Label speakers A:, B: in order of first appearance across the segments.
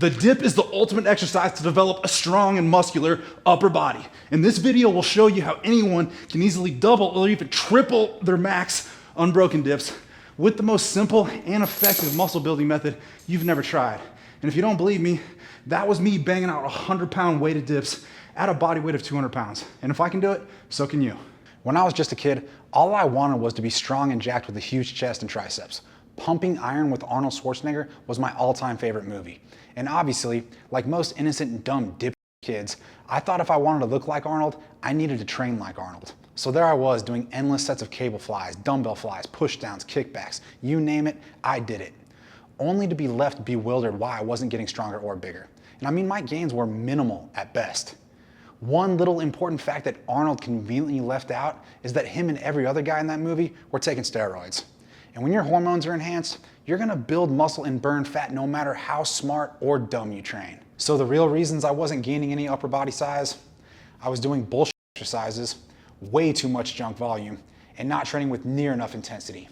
A: The dip is the ultimate exercise to develop a strong and muscular upper body. And this video will show you how anyone can easily double or even triple their max unbroken dips with the most simple and effective muscle building method you've never tried. And if you don't believe me, that was me banging out 100-pound weighted dips at a body weight of 200 pounds. And if I can do it, so can you.
B: When I was just a kid, all I wanted was to be strong and jacked with a huge chest and triceps. Pumping Iron with Arnold Schwarzenegger was my all-time favorite movie. And obviously, like most innocent and dumb dip kids, I thought if I wanted to look like Arnold, I needed to train like Arnold. So there I was doing endless sets of cable flies, dumbbell flies, pushdowns, kickbacks, you name it, I did it. Only to be left bewildered why I wasn't getting stronger or bigger. And I mean, my gains were minimal at best. One little important fact that Arnold conveniently left out is that him and every other guy in that movie were taking steroids. And when your hormones are enhanced, you're gonna build muscle and burn fat no matter how smart or dumb you train. So the real reasons I wasn't gaining any upper body size, I was doing bullshit exercises, way too much junk volume, and not training with near enough intensity.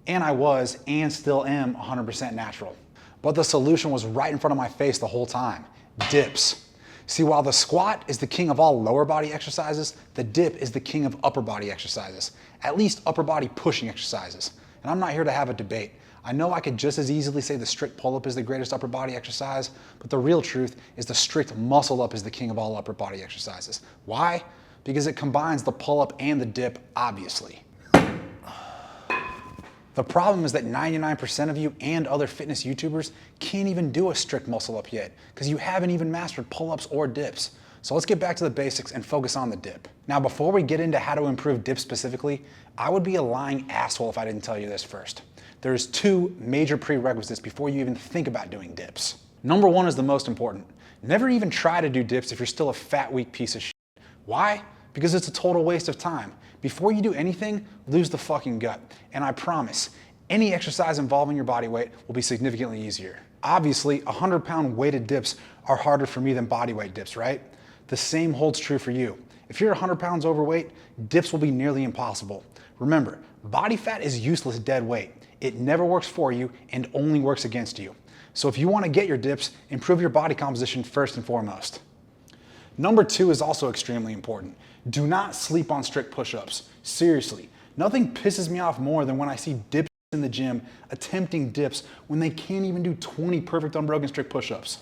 B: And I was, and still am, 100% natural. But the solution was right in front of my face the whole time: dips. See, while the squat is the king of all lower body exercises, the dip is the king of upper body exercises, at least upper body pushing exercises. And I'm not here to have a debate. I know I could just as easily say the strict pull-up is the greatest upper body exercise, but the real truth is the strict muscle-up is the king of all upper body exercises. Why? Because it combines the pull-up and the dip, obviously. The problem is that 99% of you and other fitness YouTubers can't even do a strict muscle-up yet, because you haven't even mastered pull-ups or dips. So let's get back to the basics and focus on the dip. Now, before we get into how to improve dips specifically, I would be a lying asshole if I didn't tell you this first. There's two major prerequisites before you even think about doing dips. Number one is the most important. Never even try to do dips if you're still a fat, weak piece of shit. Why? Because it's a total waste of time. Before you do anything, lose the fucking gut. And I promise, any exercise involving your body weight will be significantly easier. Obviously, 100-pound weighted dips are harder for me than body weight dips, right? The same holds true for you. If you're 100 pounds overweight, dips will be nearly impossible. Remember, body fat is useless dead weight. It never works for you and only works against you. So if you want to get your dips, improve your body composition first and foremost. Number two is also extremely important. Do not sleep on strict push-ups. Seriously, nothing pisses me off more than when I see dips in the gym attempting dips when they can't even do 20 perfect unbroken strict push-ups.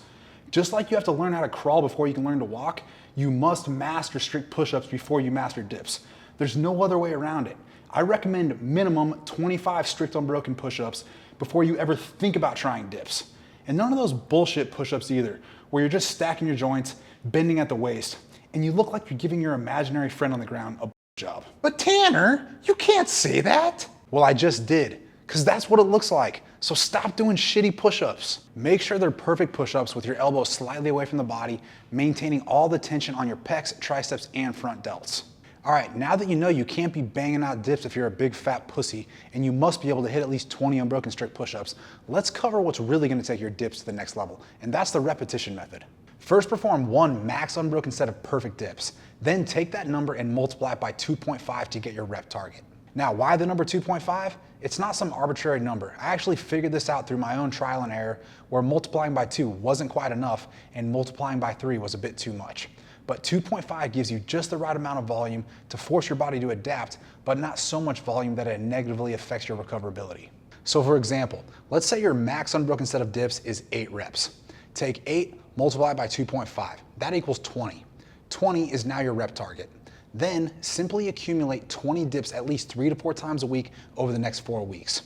B: Just like you have to learn how to crawl before you can learn to walk, you must master strict push-ups before you master dips. There's no other way around it. I recommend minimum 25 strict unbroken push-ups before you ever think about trying dips. And none of those bullshit push-ups either, where you're just stacking your joints, bending at the waist, and you look like you're giving your imaginary friend on the ground a job.
C: But Tanner, you can't say that.
B: Well, I just did, because that's what it looks like. So stop doing shitty push-ups. Make sure they're perfect push-ups with your elbows slightly away from the body, maintaining all the tension on your pecs, triceps, and front delts. All right, now that you know you can't be banging out dips if you're a big fat pussy, and you must be able to hit at least 20 unbroken strict push-ups, let's cover what's really gonna take your dips to the next level, and that's the repetition method. First, perform one max unbroken set of perfect dips. Then take that number and multiply it by 2.5 to get your rep target. Now, why the number 2.5? It's not some arbitrary number. I actually figured this out through my own trial and error, where multiplying by 2 wasn't quite enough and multiplying by 3 was a bit too much. But 2.5 gives you just the right amount of volume to force your body to adapt, but not so much volume that it negatively affects your recoverability. So for example, let's say your max unbroken set of dips is 8 reps. Take 8, multiply by 2.5. That equals 20. 20 is now your rep target. Then simply accumulate 20 dips at least 3 to 4 times a week over the next 4 weeks.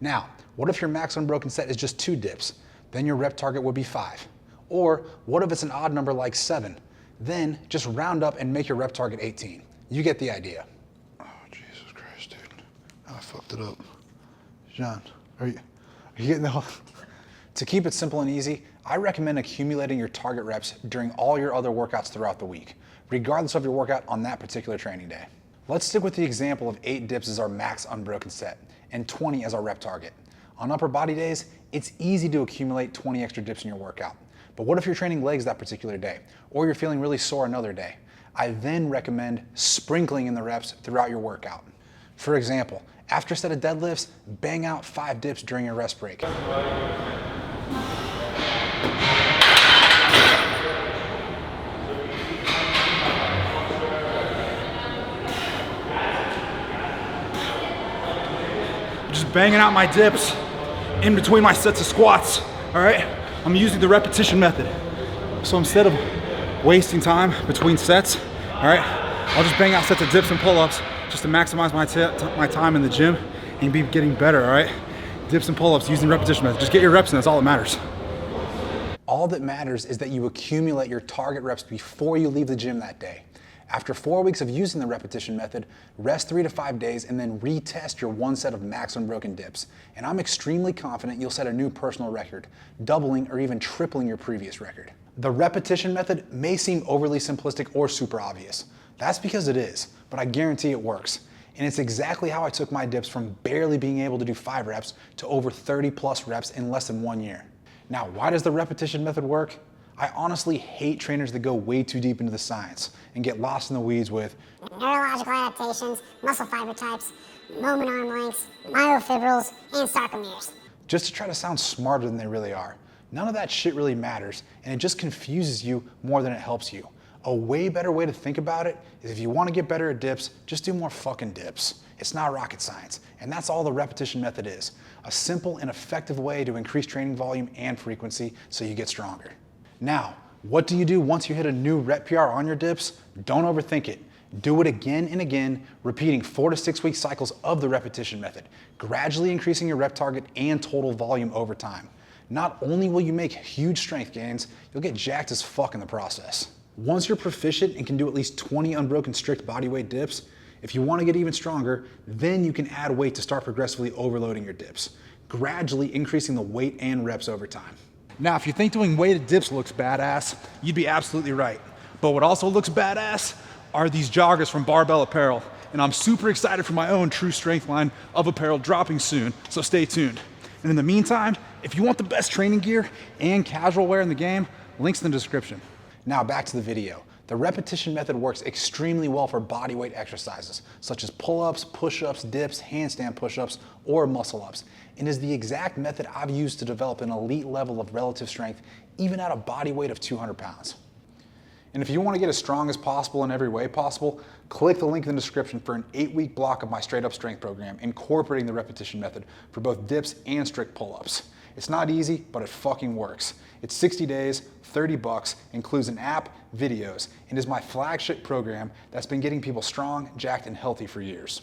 B: Now, what if your max unbroken set is just 2 dips? Then your rep target would be 5. Or what if it's an odd number like 7? Then just round up and make your rep target 18. You get the idea.
C: Oh, Jesus Christ, dude. I fucked it up. John, are you getting the whole...
B: To keep it simple and easy, I recommend accumulating your target reps during all your other workouts throughout the week, regardless of your workout on that particular training day. Let's stick with the example of 8 dips as our max unbroken set and 20 as our rep target. On upper body days, it's easy to accumulate 20 extra dips in your workout. But what if you're training legs that particular day, or you're feeling really sore another day? I then recommend sprinkling in the reps throughout your workout. For example, after a set of deadlifts, bang out 5 dips during your rest break.
A: banging out my dips in between my sets of squats, all right? I'm using the repetition method. So instead of wasting time between sets, all right, I'll just bang out sets of dips and pull-ups just to maximize my time in the gym and be getting better, all right? Dips and pull-ups using repetition method. Just get your reps in, that's all that matters.
B: All that matters is that you accumulate your target reps before you leave the gym that day. After 4 weeks of using the repetition method, rest 3 to 5 days and then retest your one set of max unbroken dips. And I'm extremely confident you'll set a new personal record, doubling or even tripling your previous record. The repetition method may seem overly simplistic or super obvious. That's because it is, but I guarantee it works. And it's exactly how I took my dips from barely being able to do 5 reps to over 30 plus reps in less than 1 year. Now, why does the repetition method work? I honestly hate trainers that go way too deep into the science and get lost in the weeds with
D: neurological adaptations, muscle fiber types, moment arm lengths, myofibrils, and sarcomeres.
B: just to try to sound smarter than they really are. None of that shit really matters, and it just confuses you more than it helps you. A way better way to think about it is if you want to get better at dips, just do more fucking dips. It's not rocket science, and that's all the repetition method is. A simple and effective way to increase training volume and frequency so you get stronger. Now, what do you do once you hit a new rep PR on your dips? Don't overthink it. Do it again and again, repeating 4 to 6 week cycles of the repetition method, gradually increasing your rep target and total volume over time. Not only will you make huge strength gains, you'll get jacked as fuck in the process. Once you're proficient and can do at least 20 unbroken strict bodyweight dips, if you want to get even stronger, then you can add weight to start progressively overloading your dips, gradually increasing the weight and reps over time.
A: Now, if you think doing weighted dips looks badass, you'd be absolutely right. But what also looks badass are these joggers from Barbell Apparel. And I'm super excited for my own true strength line of apparel dropping soon, so stay tuned. And in the meantime, if you want the best training gear and casual wear in the game, links in the description.
B: Now back to the video. The repetition method works extremely well for bodyweight exercises, such as pull-ups, push-ups, dips, handstand push-ups, or muscle-ups, and is the exact method I've used to develop an elite level of relative strength, even at a body weight of 200 pounds. And if you want to get as strong as possible in every way possible, click the link in the description for an 8-week block of my straight-up strength program, incorporating the repetition method for both dips and strict pull-ups. It's not easy, but it fucking works. It's 60 days, $30, includes an app, videos, and is my flagship program that's been getting people strong, jacked, and healthy for years.